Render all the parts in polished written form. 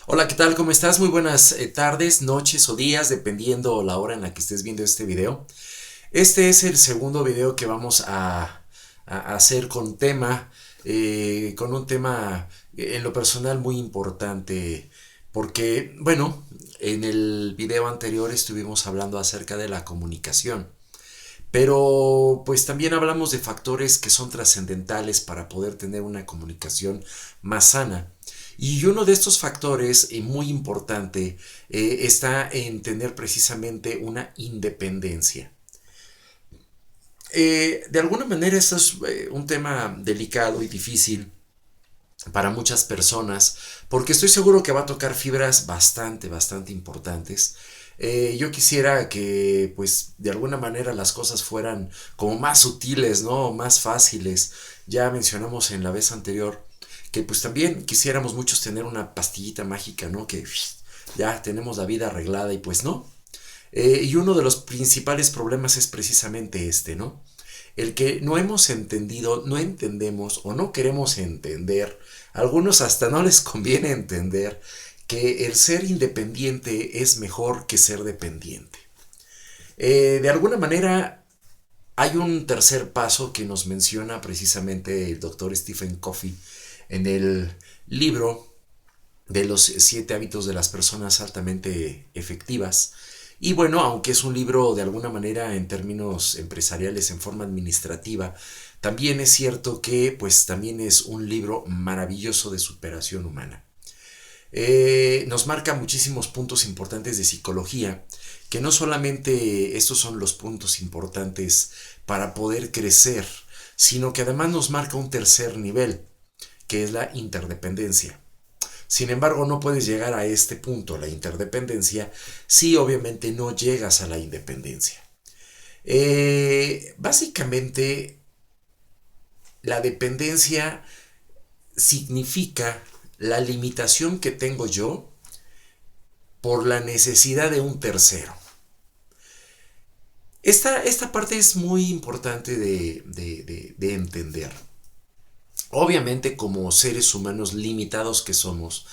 Hola, ¿qué tal? ¿Cómo estás? Muy buenas tardes, noches o días, dependiendo la hora en la que estés viendo este video. Este es el segundo video que vamos a hacer con un tema en lo personal muy importante, porque, bueno, en el video anterior estuvimos hablando acerca de la comunicación, pero pues también hablamos de factores que son trascendentales para poder tener una comunicación más sana. Y uno de estos factores, muy importante, está en tener precisamente una independencia. De alguna manera esto es un tema delicado y difícil para muchas personas, porque estoy seguro que va a tocar fibras bastante importantes. Yo quisiera que, pues, de alguna manera las cosas fueran como más sutiles, ¿no? Más fáciles. Ya mencionamos en la vez anterior que, pues, también quisiéramos muchos tener una pastillita mágica, ¿no? Que ya tenemos la vida arreglada y pues no. Y uno de los principales problemas es precisamente este, ¿no? El que no hemos entendido, no entendemos o no queremos entender, a algunos hasta no les conviene entender que el ser independiente es mejor que ser dependiente. De alguna manera hay un tercer paso que nos menciona precisamente el doctor Stephen Covey en el libro de los 7 hábitos de las personas altamente efectivas. Y bueno, aunque es un libro de alguna manera en términos empresariales, en forma administrativa, también es cierto que pues también es un libro maravilloso de superación humana. Nos marca muchísimos puntos importantes de psicología, que no solamente estos son los puntos importantes para poder crecer, sino que además nos marca un tercer nivel, que es la interdependencia. Sin embargo, no puedes llegar a este punto, la interdependencia, si obviamente no llegas a la independencia. Básicamente, la dependencia significa la limitación que tengo yo por la necesidad de un tercero. Esta parte es muy importante de entender. Obviamente como seres humanos limitados que somos,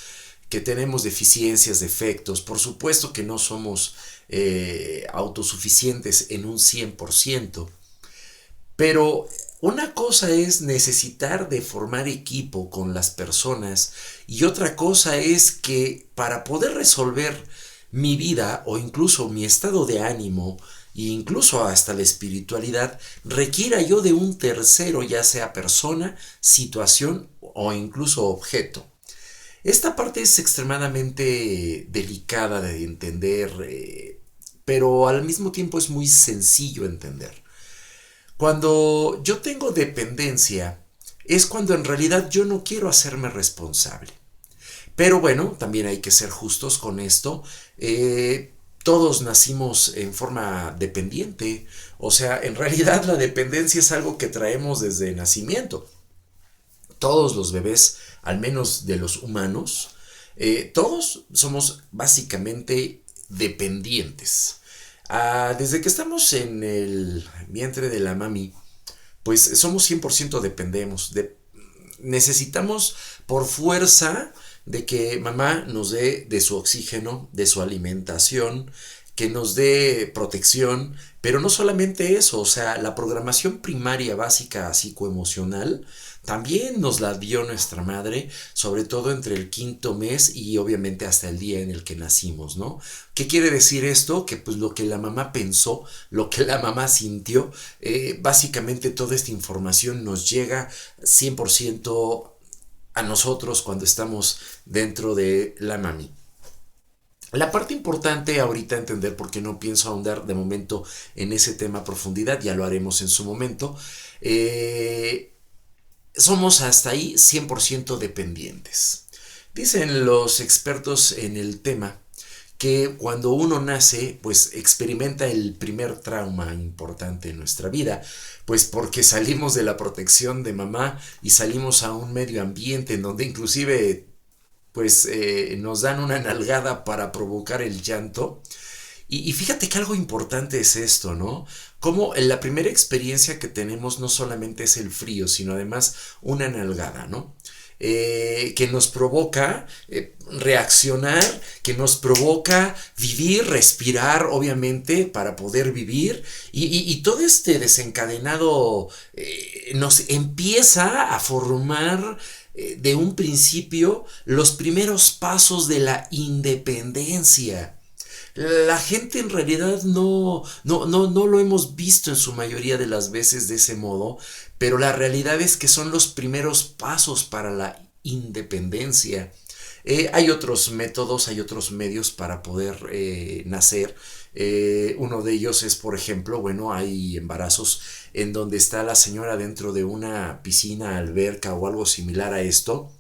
que tenemos deficiencias, defectos, por supuesto que no somos autosuficientes en un 100%, pero una cosa es necesitar de formar equipo con las personas y otra cosa es que para poder resolver mi vida o incluso mi estado de ánimo e incluso hasta la espiritualidad requiera yo de un tercero, ya sea persona, situación o incluso objeto. Esta parte es extremadamente delicada de entender, pero al mismo tiempo es muy sencillo entender. Cuando yo tengo dependencia, es cuando en realidad yo no quiero hacerme responsable. Pero bueno, también hay que ser justos con esto. Todos nacimos en forma dependiente. O sea, en realidad la dependencia es algo que traemos desde nacimiento. Todos los bebés, al menos de los humanos, todos somos básicamente dependientes. Desde que estamos en el vientre de la mami, pues somos 100% dependemos. Necesitamos por fuerza de que mamá nos dé de su oxígeno, de su alimentación, que nos dé protección, pero no solamente eso, o sea, la programación primaria básica psicoemocional también nos la dio nuestra madre, sobre todo entre el quinto mes y obviamente hasta el día en el que nacimos, ¿no? ¿Qué quiere decir esto? Que pues lo que la mamá pensó, lo que la mamá sintió, básicamente toda esta información nos llega 100% a nosotros cuando estamos dentro de la mami. La parte importante ahorita entender, porque no pienso ahondar de momento en ese tema a profundidad, ya lo haremos en su momento, somos hasta ahí 100% dependientes. Dicen los expertos en el tema que cuando uno nace, pues experimenta el primer trauma importante en nuestra vida, pues porque salimos de la protección de mamá y salimos a un medio ambiente en donde inclusive pues nos dan una nalgada para provocar el llanto. Y fíjate que algo importante es esto, ¿no? Como en la primera experiencia que tenemos no solamente es el frío, sino además una nalgada, ¿no? que nos provoca reaccionar, que nos provoca vivir, respirar, obviamente, para poder vivir. Y todo este desencadenado nos empieza a formar de un principio los primeros pasos de la independencia. La gente en realidad no lo hemos visto en su mayoría de las veces de ese modo, pero la realidad es que son los primeros pasos para la independencia. Hay otros métodos, hay otros medios para poder nacer. Uno de ellos es, por ejemplo, bueno, hay embarazos en donde está la señora dentro de una piscina, alberca o algo similar a esto,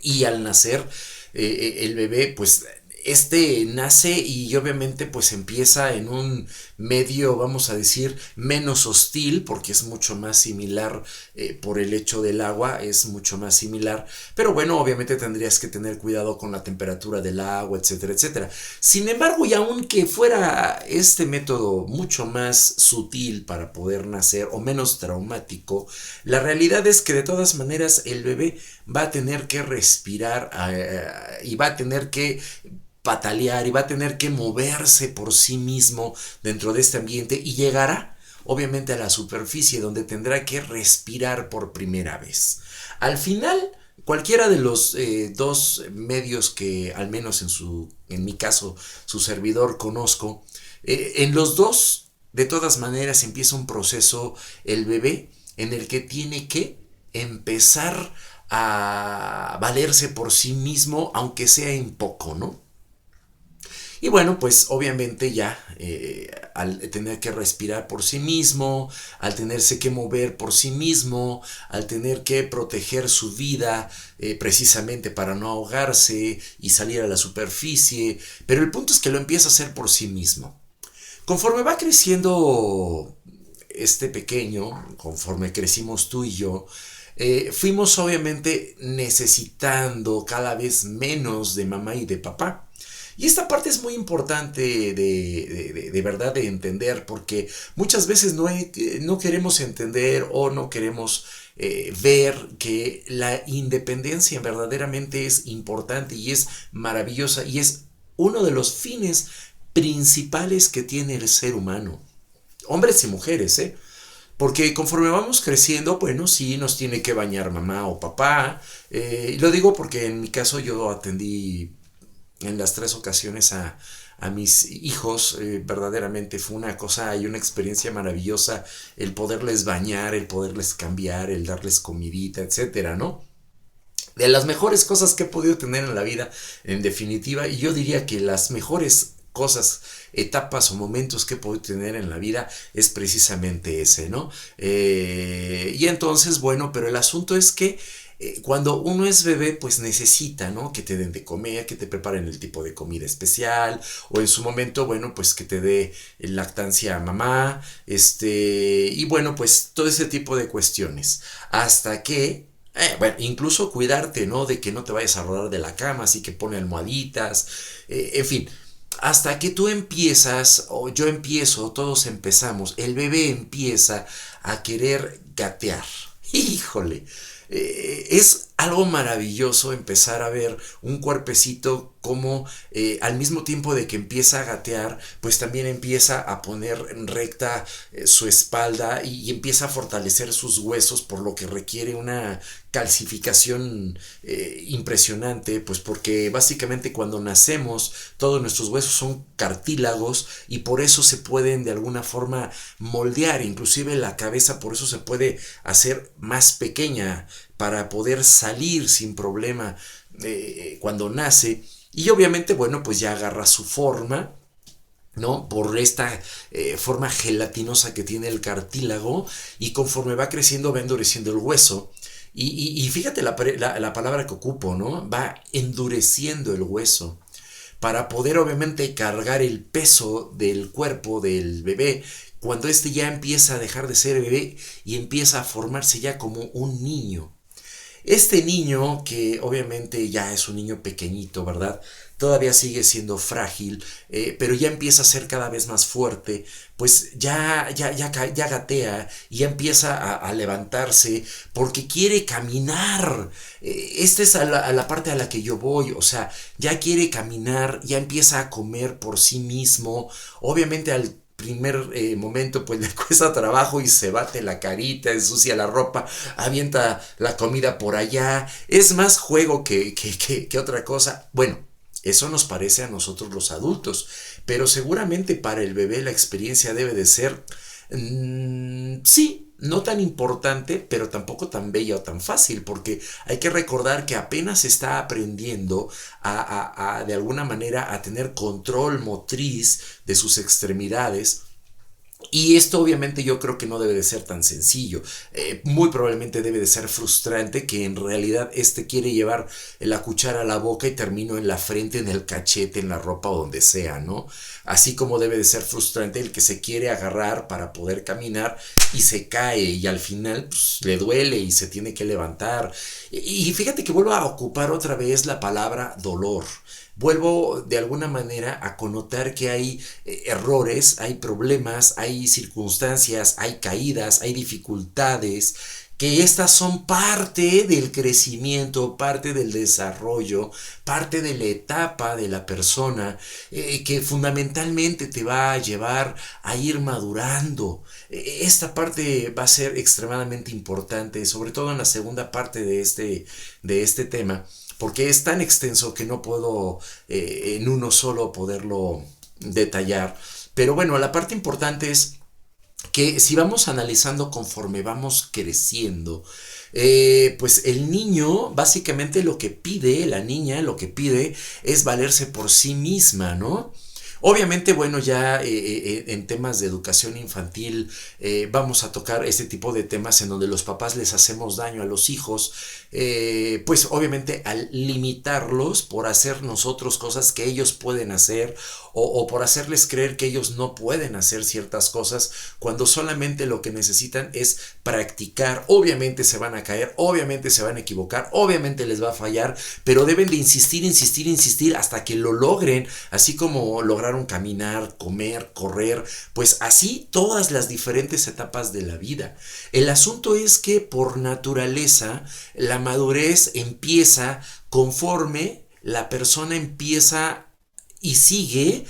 y al nacer el bebé pues este nace y obviamente pues empieza en un medio, vamos a decir, menos hostil, porque es mucho más similar por el hecho del agua, es mucho más similar, pero bueno, obviamente tendrías que tener cuidado con la temperatura del agua, etcétera, etcétera. Sin embargo, y aunque fuera este método mucho más sutil para poder nacer o menos traumático, la realidad es que de todas maneras el bebé va a tener que respirar y va a tener que patalear y va a tener que moverse por sí mismo dentro de este ambiente y llegará obviamente a la superficie donde tendrá que respirar por primera vez. Al final, cualquiera de los dos medios que al menos en mi caso su servidor conozco, en los dos de todas maneras empieza un proceso el bebé en el que tiene que empezar a valerse por sí mismo, aunque sea en poco, ¿no? Y bueno, pues obviamente ya al tener que respirar por sí mismo, al tenerse que mover por sí mismo, al tener que proteger su vida precisamente para no ahogarse y salir a la superficie, pero el punto es que lo empieza a hacer por sí mismo. Conforme va creciendo este pequeño, conforme crecimos tú y yo, fuimos obviamente necesitando cada vez menos de mamá y de papá. Y esta parte es muy importante de verdad de entender, porque muchas veces no queremos entender o no queremos ver que la independencia verdaderamente es importante y es maravillosa y es uno de los fines principales que tiene el ser humano. Hombres y mujeres, ¿eh? Porque conforme vamos creciendo, bueno, sí nos tiene que bañar mamá o papá. Lo digo porque en mi caso yo atendí en las tres ocasiones a mis hijos. Verdaderamente fue una cosa y una experiencia maravillosa el poderles bañar, el poderles cambiar, el darles comidita, etcétera, ¿no? De las mejores cosas que he podido tener en la vida, en definitiva, y yo diría que las mejores cosas, etapas o momentos que he podido tener en la vida es precisamente ese, ¿no? Y entonces, bueno, pero el asunto es que cuando uno es bebé, pues necesita, ¿no? Que te den de comer, que te preparen el tipo de comida especial, o en su momento, bueno, pues que te dé lactancia a mamá, y bueno, pues todo ese tipo de cuestiones. Hasta que bueno, incluso cuidarte, ¿no? De que no te vayas a rodar de la cama, así que pone almohaditas, en fin. Hasta que tú empiezas, o yo empiezo, todos empezamos, el bebé empieza a querer gatear. Híjole, es algo maravilloso empezar a ver un cuerpecito como al mismo tiempo de que empieza a gatear, pues también empieza a poner en recta su espalda y empieza a fortalecer sus huesos, por lo que requiere una calcificación impresionante, pues porque básicamente cuando nacemos todos nuestros huesos son cartílagos y por eso se pueden de alguna forma moldear, inclusive la cabeza por eso se puede hacer más pequeña para poder salir sin problema cuando nace. Y obviamente, bueno, pues ya agarra su forma, ¿no? Por esta forma gelatinosa que tiene el cartílago, y conforme va creciendo va endureciendo el hueso. Y fíjate la palabra que ocupo, ¿no? Va endureciendo el hueso para poder obviamente cargar el peso del cuerpo del bebé cuando este ya empieza a dejar de ser bebé y empieza a formarse ya como un niño. Este niño, que obviamente ya es un niño pequeñito, ¿verdad? todavía sigue siendo frágil, pero ya empieza a ser cada vez más fuerte, pues ya gatea y ya empieza a levantarse porque quiere caminar. Esta es a la parte a la que yo voy, o sea, ya quiere caminar, ya empieza a comer por sí mismo, obviamente al primer momento pues le cuesta trabajo y se bate la carita, ensucia la ropa, avienta la comida por allá, es más juego que otra cosa. Bueno, eso nos parece a nosotros los adultos, pero seguramente para el bebé la experiencia debe de ser, sí, no tan importante, pero tampoco tan bella o tan fácil, porque hay que recordar que apenas está aprendiendo de alguna manera a tener control motriz de sus extremidades. Y esto obviamente yo creo que no debe de ser tan sencillo. Muy probablemente debe de ser frustrante que en realidad este quiere llevar la cuchara a la boca y termino en la frente, en el cachete, en la ropa o donde sea, ¿no? Así como debe de ser frustrante el que se quiere agarrar para poder caminar y se cae y al final pues, le duele y se tiene que levantar. Y fíjate que vuelvo a ocupar otra vez la palabra dolor. Vuelvo de alguna manera a connotar que hay errores, hay problemas, hay circunstancias, hay caídas, hay dificultades, que estas son parte del crecimiento, parte del desarrollo, parte de la etapa de la persona, que fundamentalmente te va a llevar a ir madurando. Esta parte va a ser extremadamente importante, sobre todo en la segunda parte de este tema, porque es tan extenso que no puedo en uno solo poderlo detallar. Pero bueno, la parte importante es que si vamos analizando conforme vamos creciendo, pues el niño básicamente lo que pide, la niña lo que pide es valerse por sí misma, ¿no? Obviamente, bueno, ya en temas de educación infantil vamos a tocar este tipo de temas en donde los papás les hacemos daño a los hijos, pues obviamente al limitarlos por hacer nosotros cosas que ellos pueden hacer o por hacerles creer que ellos no pueden hacer ciertas cosas cuando solamente lo que necesitan es practicar. Obviamente se van a caer, obviamente se van a equivocar, obviamente les va a fallar, pero deben de insistir, insistir, insistir hasta que lo logren, así como lograron caminar, comer, correr, pues así todas las diferentes etapas de la vida. El asunto es que por naturaleza la madurez empieza conforme la persona empieza y sigue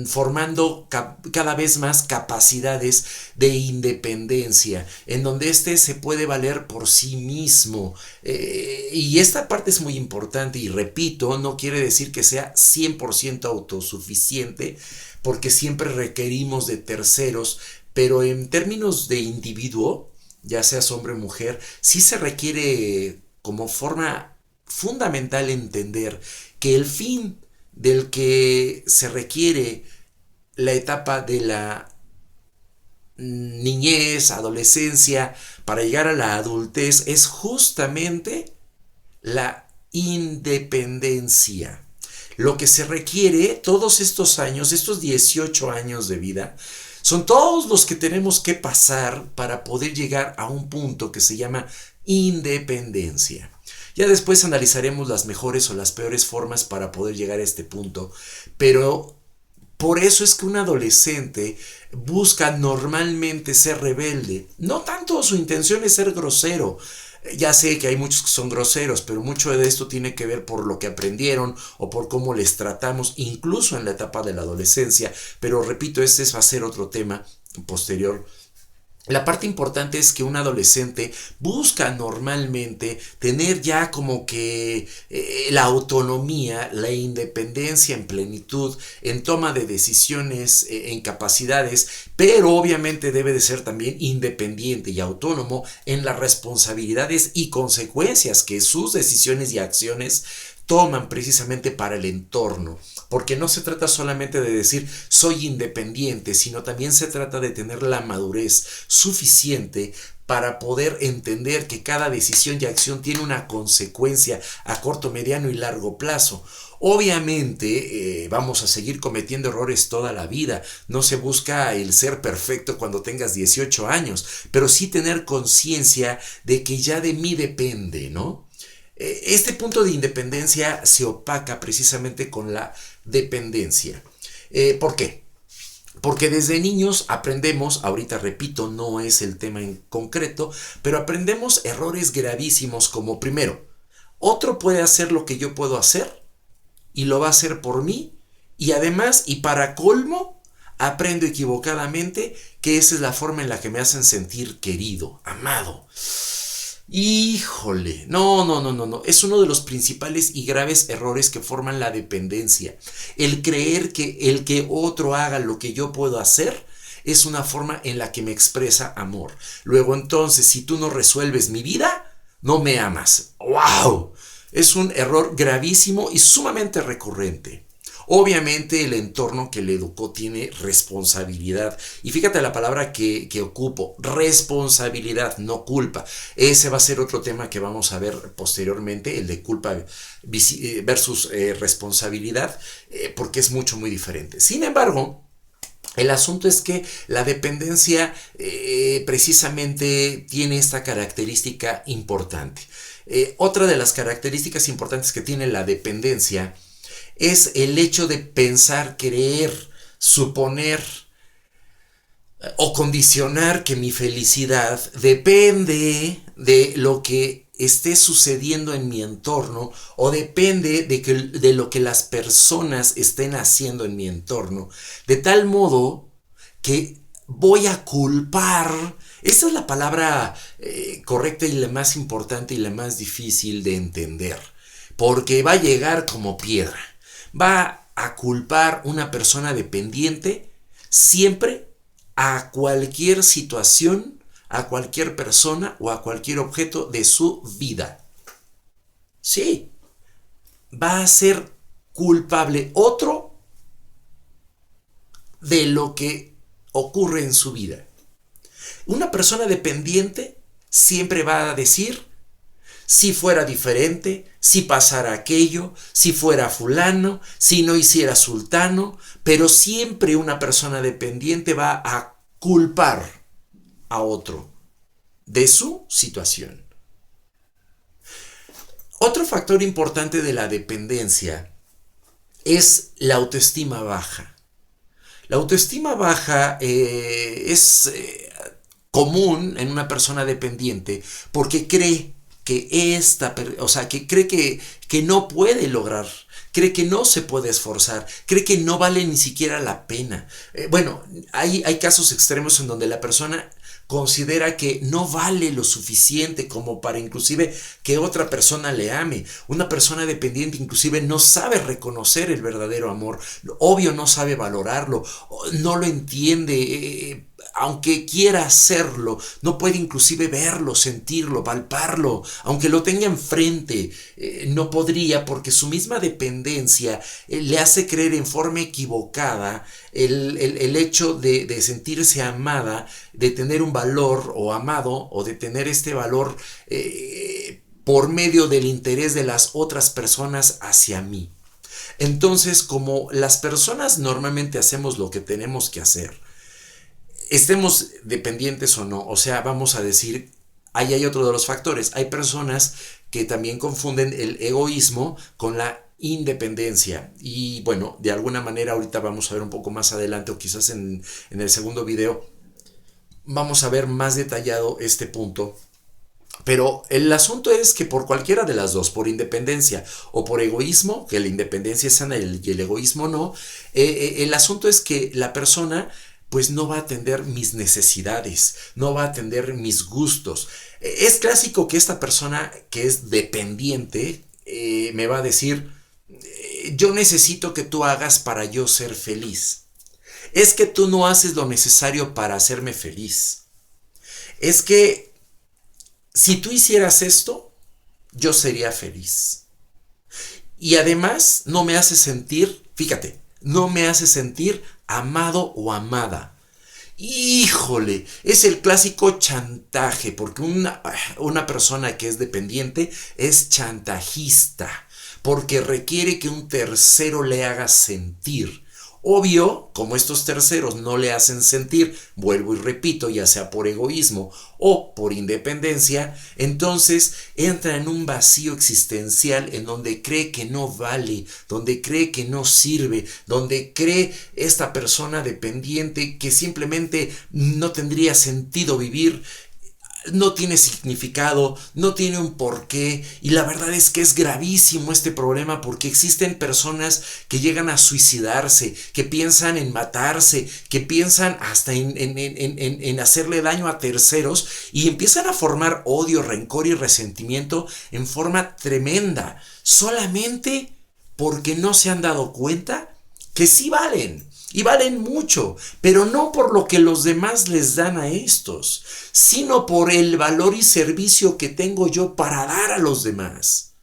formando cada vez más capacidades de independencia, en donde éste se puede valer por sí mismo. Y esta parte es muy importante y repito, no quiere decir que sea 100% autosuficiente, porque siempre requerimos de terceros, pero en términos de individuo, ya seas hombre o mujer, sí se requiere como forma fundamental entender que el fin del que se requiere la etapa de la niñez, adolescencia, para llegar a la adultez, es justamente la independencia. Lo que se requiere todos estos años, estos 18 años de vida, son todos los que tenemos que pasar para poder llegar a un punto que se llama independencia. Ya después analizaremos las mejores o las peores formas para poder llegar a este punto, pero por eso es que un adolescente busca normalmente ser rebelde. No tanto su intención es ser grosero. Ya sé que hay muchos que son groseros, pero mucho de esto tiene que ver por lo que aprendieron o por cómo les tratamos, incluso en la etapa de la adolescencia. Pero repito, este va a ser otro tema posterior. La parte importante es que un adolescente busca normalmente tener ya como que la autonomía, la independencia en plenitud, en toma de decisiones, en capacidades, pero obviamente debe de ser también independiente y autónomo en las responsabilidades y consecuencias que sus decisiones y acciones toman precisamente para el entorno. Porque no se trata solamente de decir soy independiente, sino también se trata de tener la madurez suficiente para poder entender que cada decisión y acción tiene una consecuencia a corto, mediano y largo plazo. Obviamente vamos a seguir cometiendo errores toda la vida. No se busca el ser perfecto cuando tengas 18 años, pero sí tener conciencia de que ya de mí depende, ¿no? Este punto de independencia se opaca precisamente con la dependencia. ¿Por qué? Porque desde niños aprendemos, ahorita repito, no es el tema en concreto, pero aprendemos errores gravísimos como primero, otro puede hacer lo que yo puedo hacer y lo va a hacer por mí y además y para colmo aprendo equivocadamente que esa es la forma en la que me hacen sentir querido, amado. Híjole, no. Es uno de los principales y graves errores que forman la dependencia. El creer que el que otro haga lo que yo puedo hacer es una forma en la que me expresa amor. Luego entonces, si tú no resuelves mi vida, no me amas. ¡Wow! Es un error gravísimo y sumamente recurrente. Obviamente el entorno que le educó tiene responsabilidad. Y fíjate la palabra que ocupo, responsabilidad, no culpa. Ese va a ser otro tema que vamos a ver posteriormente, el de culpa versus responsabilidad, porque es muy diferente. Sin embargo, el asunto es que la dependencia precisamente tiene esta característica importante. Otra de las características importantes que tiene la dependencia es el hecho de pensar, creer, suponer o condicionar que mi felicidad depende de lo que esté sucediendo en mi entorno o depende de lo que las personas estén haciendo en mi entorno, de tal modo que voy a culpar. Esa es la palabra correcta y la más importante y la más difícil de entender, porque va a llegar como piedra. Va a culpar una persona dependiente siempre a cualquier situación, a cualquier persona o a cualquier objeto de su vida. Sí, va a ser culpable otro de lo que ocurre en su vida. Una persona dependiente siempre va a decir: si fuera diferente, si pasara aquello, si fuera fulano, si no hiciera sultano, pero siempre una persona dependiente va a culpar a otro de su situación. Otro factor importante de la dependencia es la autoestima baja. La autoestima baja es común en una persona dependiente porque cree que cree que no puede lograr, cree que no se puede esforzar, cree que no vale ni siquiera la pena. Hay casos extremos en donde la persona considera que no vale lo suficiente como para inclusive que otra persona le ame. Una persona dependiente inclusive no sabe reconocer el verdadero amor, obvio no sabe valorarlo, no lo entiende, aunque quiera hacerlo, no puede inclusive verlo, sentirlo, palparlo, aunque lo tenga enfrente, no podría porque su misma dependencia le hace creer en forma equivocada el hecho de sentirse amada, de tener un valor o amado o de tener este valor por medio del interés de las otras personas hacia mí. Entonces, como las personas normalmente hacemos lo que tenemos que hacer, estemos dependientes o no, o sea, vamos a decir, ahí hay otro de los factores. Hay personas que también confunden el egoísmo con la independencia. Y bueno, de alguna manera ahorita vamos a ver un poco más adelante o quizás en el segundo video vamos a ver más detallado este punto. Pero el asunto es que por cualquiera de las dos, por independencia o por egoísmo, que la independencia es sana y el egoísmo no, el asunto es que la persona pues no va a atender mis necesidades, no va a atender mis gustos. Es clásico que esta persona que es dependiente me va a decir: yo necesito que tú hagas para yo ser feliz. Es que tú no haces lo necesario para hacerme feliz. Es que si tú hicieras esto, yo sería feliz. Y además no me hace sentir, fíjate, no me hace sentir amado o amada. Híjole, es el clásico chantaje, porque una persona que es dependiente es chantajista, porque requiere que un tercero le haga sentir Obvio, como estos terceros no le hacen sentir, vuelvo y repito, ya sea por egoísmo o por independencia, entonces entra en un vacío existencial en donde cree que no vale, donde cree que no sirve, donde cree esta persona dependiente que simplemente no tendría sentido vivir, no tiene significado, no tiene un porqué, y la verdad es que es gravísimo este problema porque existen personas que llegan a suicidarse, que piensan en matarse, que piensan hasta en hacerle daño a terceros y empiezan a formar odio, rencor y resentimiento en forma tremenda, solamente porque no se han dado cuenta que sí valen. Y valen mucho, pero no por lo que los demás les dan a estos, sino por el valor y servicio que tengo yo para dar a los demás.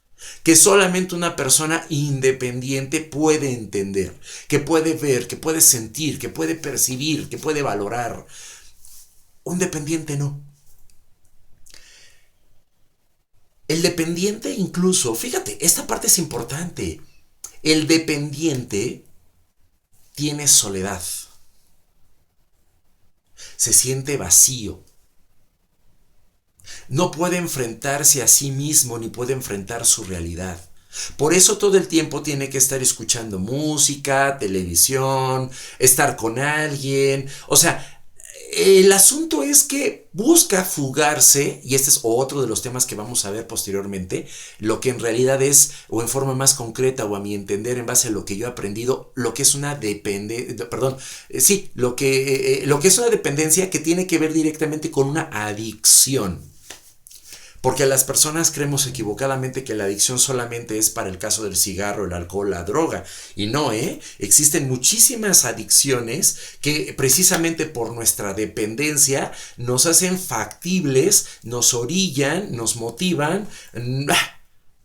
Que solamente una persona independiente puede entender, que puede ver, que puede sentir, que puede percibir, que puede valorar. Un dependiente no. El dependiente incluso, fíjate, esta parte es importante. El dependiente tiene soledad, se siente vacío, no puede enfrentarse a sí mismo ni puede enfrentar su realidad. Por eso todo el tiempo tiene que estar escuchando música, televisión, estar con alguien. O sea, el asunto es que busca fugarse, y este es otro de los temas que vamos a ver posteriormente, lo que en realidad es, o en forma más concreta, o a mi entender, en base a lo que yo he aprendido, lo que es una dependencia, lo que es una dependencia que tiene que ver directamente con una adicción. Porque las personas creemos equivocadamente que la adicción solamente es para el caso del cigarro, el alcohol, la droga. Y no, existen muchísimas adicciones que precisamente por nuestra dependencia nos hacen factibles, nos orillan, nos motivan.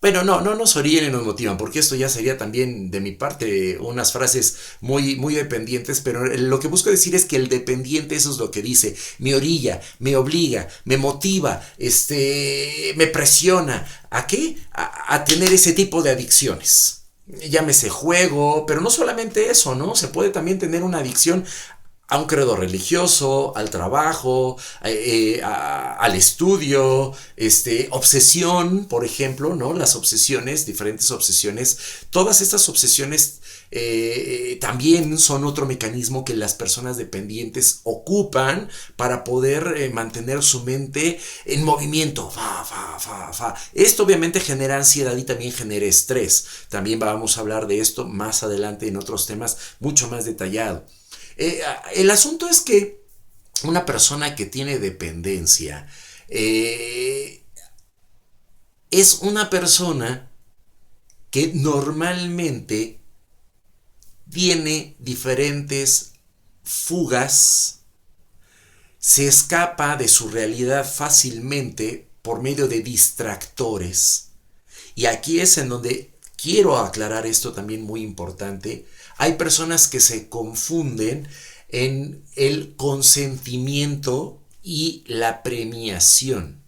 Bueno, no nos orillan y nos motivan, porque esto ya sería también de mi parte unas frases muy, muy dependientes, pero lo que busco decir es que el dependiente, eso es lo que dice, me orilla, me obliga, me motiva, me presiona. ¿A qué? A tener ese tipo de adicciones. Llámese juego, pero no solamente eso, ¿no? Se puede también tener una adicción a un credo religioso, al trabajo, al estudio, obsesión, por ejemplo, ¿no? Las obsesiones, diferentes obsesiones, todas estas obsesiones también son otro mecanismo que las personas dependientes ocupan para poder mantener su mente en movimiento. Esto obviamente genera ansiedad y también genera estrés. También vamos a hablar de esto más adelante en otros temas mucho más detallado. El asunto es que una persona que tiene dependencia es una persona que normalmente tiene diferentes fugas, se escapa de su realidad fácilmente por medio de distractores. Y aquí es en donde quiero aclarar esto también muy importante. Hay personas que se confunden en el consentimiento y la premiación.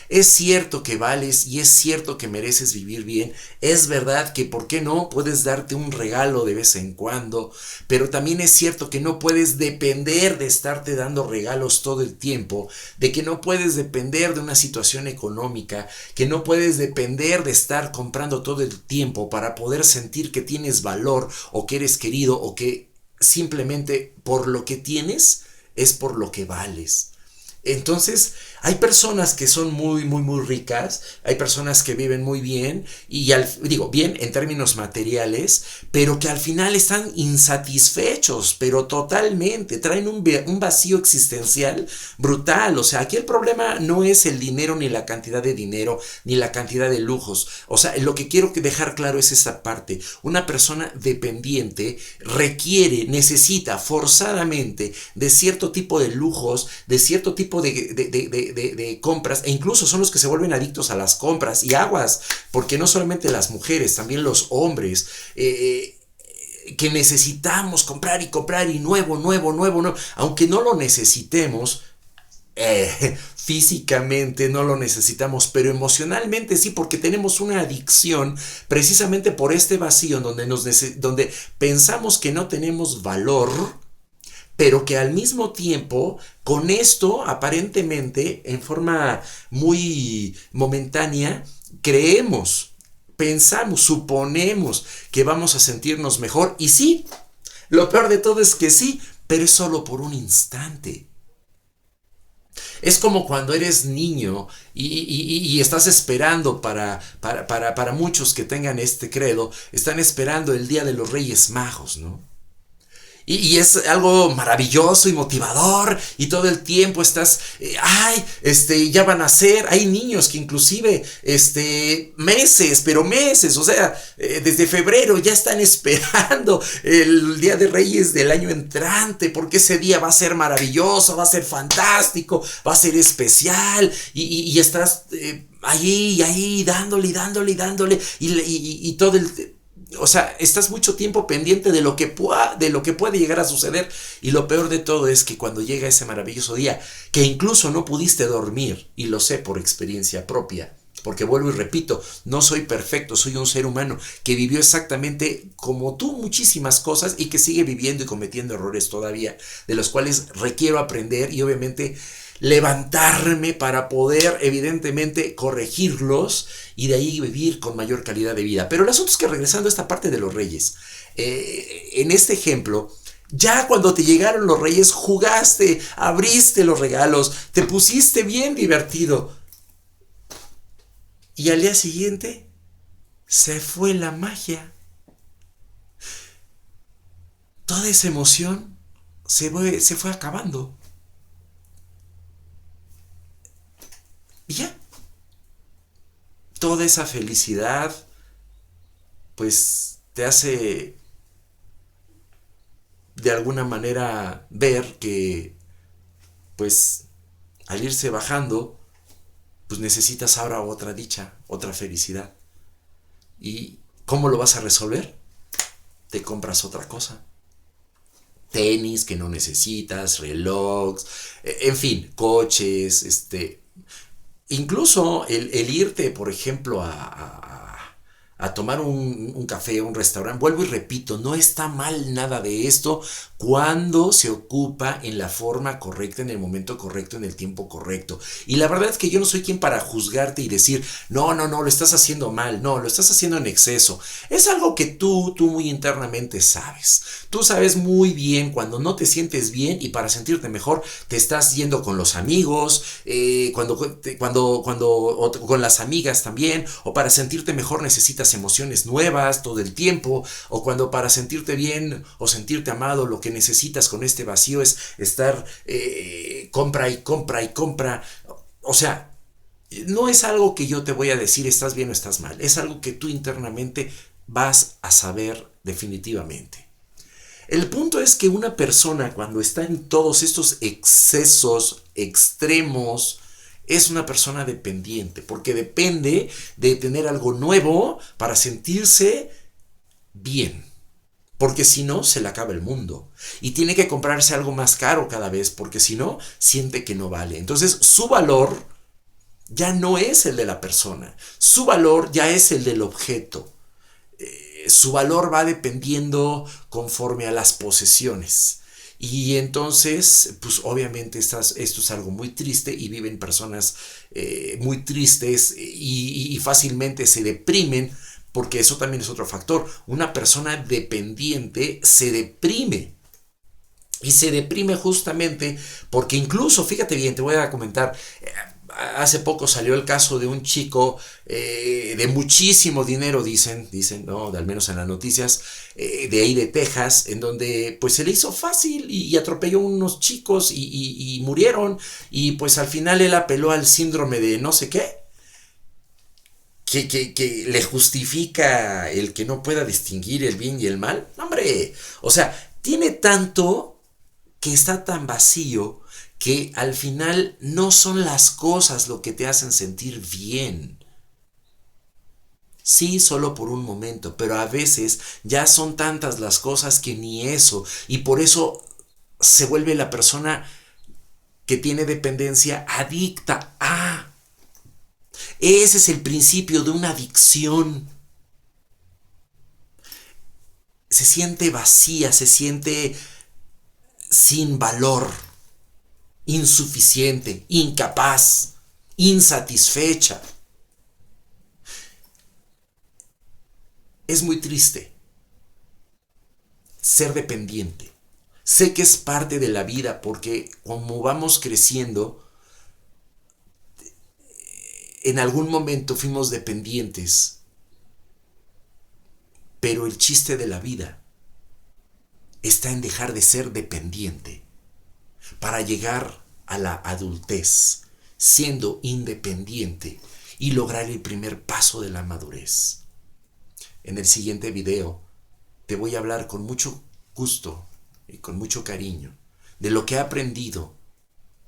Es cierto que vales y es cierto que mereces vivir bien. Es verdad que, ¿por qué no? Puedes darte un regalo de vez en cuando, pero también es cierto que no puedes depender de estarte dando regalos todo el tiempo, de que no puedes depender de una situación económica, que no puedes depender de estar comprando todo el tiempo para poder sentir que tienes valor o que eres querido o que simplemente por lo que tienes es por lo que vales. Entonces, hay personas que son muy, muy, muy ricas, hay personas que viven muy bien, y digo, bien en términos materiales, pero que al final están insatisfechos, pero totalmente, traen un vacío existencial brutal. O sea, aquí el problema no es el dinero, ni la cantidad de dinero, ni la cantidad de lujos. O sea, lo que quiero dejar claro es esa parte. Una persona dependiente necesita forzadamente de cierto tipo de lujos, de cierto tipo de compras, e incluso son los que se vuelven adictos a las compras, y aguas, porque no solamente las mujeres, también los hombres, que necesitamos comprar y comprar y nuevo, aunque no lo necesitemos, físicamente no lo necesitamos, pero emocionalmente sí, porque tenemos una adicción precisamente por este vacío donde pensamos que no tenemos valor, pero que al mismo tiempo, con esto, aparentemente, en forma muy momentánea, creemos, pensamos, suponemos que vamos a sentirnos mejor. Y sí, lo peor de todo es que sí, pero es solo por un instante. Es como cuando eres niño y estás esperando para muchos que tengan este credo, están esperando el día de los Reyes Magos, ¿no? Y es algo maravilloso y motivador y todo el tiempo estás, ya van a ser, hay niños que inclusive, meses, pero meses, o sea, desde febrero ya están esperando el Día de Reyes del año entrante, porque ese día va a ser maravilloso, va a ser fantástico, va a ser especial y estás ahí, dándole, y todo el... O sea, estás mucho tiempo pendiente de lo que puede llegar a suceder. Y lo peor de todo es que cuando llega ese maravilloso día, que incluso no pudiste dormir, y lo sé por experiencia propia, porque vuelvo y repito, no soy perfecto, soy un ser humano que vivió exactamente como tú muchísimas cosas y que sigue viviendo y cometiendo errores todavía, de los cuales requiero aprender y obviamente levantarme para poder evidentemente corregirlos y de ahí vivir con mayor calidad de vida. Pero el asunto es que regresando a esta parte de los reyes, en este ejemplo, ya cuando te llegaron los reyes, jugaste, abriste los regalos, te pusiste bien divertido. Y al día siguiente se fue la magia. Toda esa emoción se fue acabando. Y ya, toda esa felicidad, pues te hace de alguna manera ver que, pues, al irse bajando, pues necesitas ahora otra dicha, otra felicidad. ¿Y cómo lo vas a resolver? Te compras otra cosa. Tenis que no necesitas, relojes, en fin, coches, incluso el irte, por ejemplo, a tomar un café, un restaurante, vuelvo y repito, no está mal nada de esto cuando se ocupa en la forma correcta, en el momento correcto, en el tiempo correcto. Y la verdad es que yo no soy quien para juzgarte y decir, no, lo estás haciendo mal, no, lo estás haciendo en exceso. Es algo que tú muy internamente sabes. Tú sabes muy bien cuando no te sientes bien y para sentirte mejor te estás yendo con los amigos, o con las amigas también, o para sentirte mejor necesitas emociones nuevas todo el tiempo, o cuando para sentirte bien o sentirte amado lo que necesitas con este vacío es estar compra y compra y compra. O sea, no es algo que yo te voy a decir estás bien o estás mal, es algo que tú internamente vas a saber definitivamente. El punto es que una persona cuando está en todos estos excesos extremos es una persona dependiente, porque depende de tener algo nuevo para sentirse bien. Porque si no, se le acaba el mundo. Y tiene que comprarse algo más caro cada vez, porque si no, siente que no vale. Entonces, su valor ya no es el de la persona. Su valor ya es el del objeto. Su valor va dependiendo conforme a las posesiones. Y entonces, pues obviamente esto es algo muy triste y viven personas muy tristes y fácilmente se deprimen, porque eso también es otro factor. Una persona dependiente se deprime. Y se deprime justamente porque incluso, fíjate bien, te voy a comentar, hace poco salió el caso de un chico de muchísimo dinero, dicen, ¿no? Al menos en las noticias, de ahí de Texas, en donde pues se le hizo fácil y atropelló unos chicos y murieron, y pues al final él apeló al síndrome de no sé qué, que le justifica el que no pueda distinguir el bien y el mal. No, hombre, o sea, tiene tanto que está tan vacío que al final no son las cosas lo que te hacen sentir bien. Sí, solo por un momento, pero a veces ya son tantas las cosas que ni eso, y por eso se vuelve la persona que tiene dependencia adicta a. Ese es el principio de una adicción. Se siente vacía, se siente sin valor, insuficiente, incapaz, insatisfecha. Es muy triste ser dependiente. Sé que es parte de la vida porque como vamos creciendo, en algún momento fuimos dependientes, pero el chiste de la vida está en dejar de ser dependiente para llegar a la adultez siendo independiente y lograr el primer paso de la madurez. En el siguiente video te voy a hablar con mucho gusto y con mucho cariño de lo que he aprendido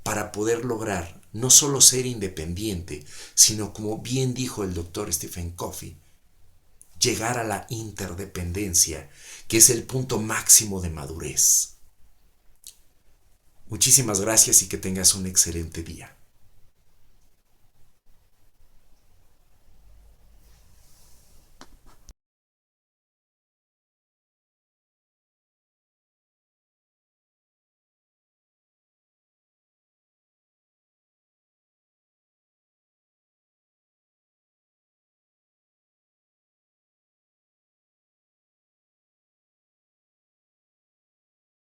para poder lograr no solo ser independiente, sino como bien dijo el doctor Stephen Covey, llegar a la interdependencia, que es el punto máximo de madurez. Muchísimas gracias y que tengas un excelente día.